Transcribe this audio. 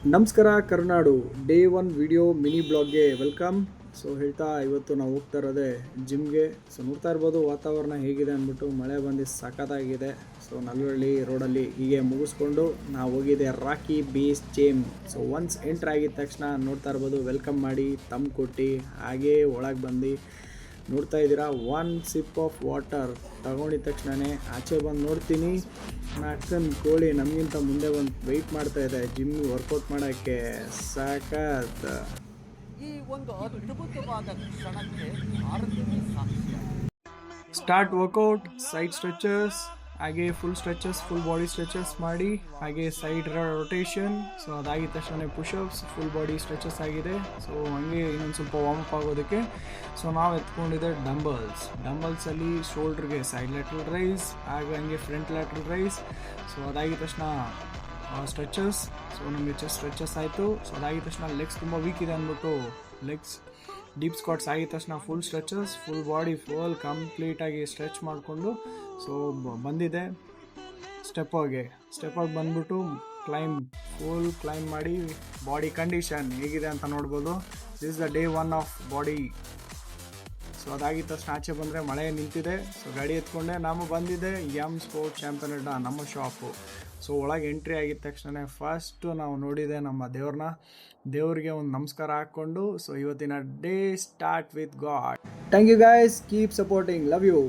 ನಮಸ್ಕಾರ Karnadu day 1 video mini ಬ್ಲಾಗ್ಗೆ welcome. So ಹೇಳ್ತಾ ಇವತ್ತು ನಾವು ಹೋಗ್ತಾ ಇರೋದೆ ಜಿಮ್ಗೆ. ಸೊ ನೋಡ್ತಾ ಇರ್ಬೋದು ವಾತಾವರಣ ಹೇಗಿದೆ ಅಂದ್ಬಿಟ್ಟು, ಮಳೆ ಬಂದು ಸಖತ್ತಾಗಿದೆ. ಸೊ ನಲ್ವಳ್ಳಿ ರೋಡಲ್ಲಿ ಹೀಗೆ ಮುಗಿಸ್ಕೊಂಡು ನಾವು ಹೋಗಿದೆ Rocky base gym. So once entry ಆಗಿದ ತಕ್ಷಣ ನೋಡ್ತಾ ಇರ್ಬೋದು ವೆಲ್ಕಮ್ ಮಾಡಿ ತಮ್ಮ ಕೊಟ್ಟು ಹಾಗೇ ಒಳಗೆ ಬಂದು ನೋಡ್ತಾ ಇದ್ದೀರಾ. ಒನ್ ಸಿಪ್ ಆಫ್ ವಾಟರ್ ತಗೊಂಡಿದ ತಕ್ಷಣವೇ ಆಚೆ ಬಂದು ನೋಡ್ತೀನಿ, ಅಕ್ಕನ ಕೋಳಿ ನಮಗಿಂತ ಮುಂದೆ ಒಂದು ವೆಯ್ಟ್ ಮಾಡ್ತಾ ಇದೆ ಜಿಮ್ ವರ್ಕೌಟ್ ಮಾಡೋಕ್ಕೆ. ಸಾಕಾದ ಈ ಒಂದು ಅದ್ಭುತವಾದ ಕ್ಷಣಕ್ಕೆ ಭಾರತವೇ ಸಾಕ್ಷಿಯಾಗಿದೆ. ಸ್ಟಾರ್ಟ್ ವರ್ಕೌಟ್, ಸೈಡ್ ಸ್ಟ್ರೆಚಸ್, ಹಾಗೆ full stretches, full body stretches ಮಾಡಿ, ಹಾಗೆ ಸೈಡ್ ರೊಟೇಷನ್. ಸೊ ಅದಾಗಿದ ತಕ್ಷಣ ಪುಷಪ್ಸ್, ಫುಲ್ ಬಾಡಿ ಸ್ಟ್ರೆಚಸ್ ಆಗಿದೆ. ಸೊ ಹಂಗೆ ಇನ್ನೊಂದು ಸ್ವಲ್ಪ ವಾರ್ಮಪ್ ಆಗೋದಕ್ಕೆ ಸೊ ನಾವು ಎತ್ಕೊಂಡಿದ್ದೆ ಡಂಬಲ್ಸಲ್ಲಿ ಶೋಲ್ಡ್ರಿಗೆ ಸೈಡ್ ಲ್ಯಾಟ್ರಲ್ ರೈಸ್, ಹಾಗೆ ಹಂಗೆ ಫ್ರಂಟ್ ಲ್ಯಾಟ್ರಲ್ ರೈಸ್. ಸೊ ಅದಾಗಿದ ತಕ್ಷಣ ಸ್ಟ್ರೆಚಸ್. ಸೊ ನಮಗೆ ಚೆಸ್ಟ್ ಸ್ಟ್ರೆಚಸ್ ಆಯಿತು. ಸೊ ಅದಾಗಿದ ತಕ್ಷಣ ಲೆಗ್ಸ್ ತುಂಬ ವೀಕ್ ಇದೆ ಅಂದ್ಬಿಟ್ಟು ಲೆಗ್ಸ್ ಡೀಪ್ ಸ್ಕ್ವಾಟ್ಸ್ ಆಗಿದ ತಕ್ಷಣ full stretches, full body full ಕಂಪ್ಲೀಟಾಗಿ ಸ್ಟ್ರೆಚ್ ಮಾಡಿಕೊಂಡು ಸೊ ಬಂದಿದೆ ಸ್ಟೆಪ್ ಆಗಿ ಬಂದ್ಬಿಟ್ಟು ಫುಲ್ ಕ್ಲೈಮ್ ಮಾಡಿ ಬಾಡಿ ಕಂಡೀಷನ್ ಹೇಗಿದೆ ಅಂತ ನೋಡ್ಬೋದು. This the day 1 of body. So ಅದಾಗಿದ ತಕ್ಷಣ ಆಚೆ ಬಂದರೆ ಮಳೆ ನಿಂತಿದೆ. ಸೊ ಗಾಡಿ ಎತ್ಕೊಂಡೆ ನಾನು ಬಂದಿದ್ದೆ ಸ್ಪೋರ್ಟ್ ಚಾಂಪಿಯನ್ ಅಡ್ಡ ನಮ್ಮ ಶಾಪು. ಸೊ ಒಳಗೆ ಎಂಟ್ರಿ ಆಗಿದ ತಕ್ಷಣ ಫಸ್ಟು ನಾವು ನೋಡಿದೆ ನಮ್ಮ ದೇವ್ರಿಗೆ ಒಂದು ನಮಸ್ಕಾರ ಹಾಕ್ಕೊಂಡು ಸೊ ಇವತ್ತಿನ day start with God. Thank you guys, keep supporting, love you.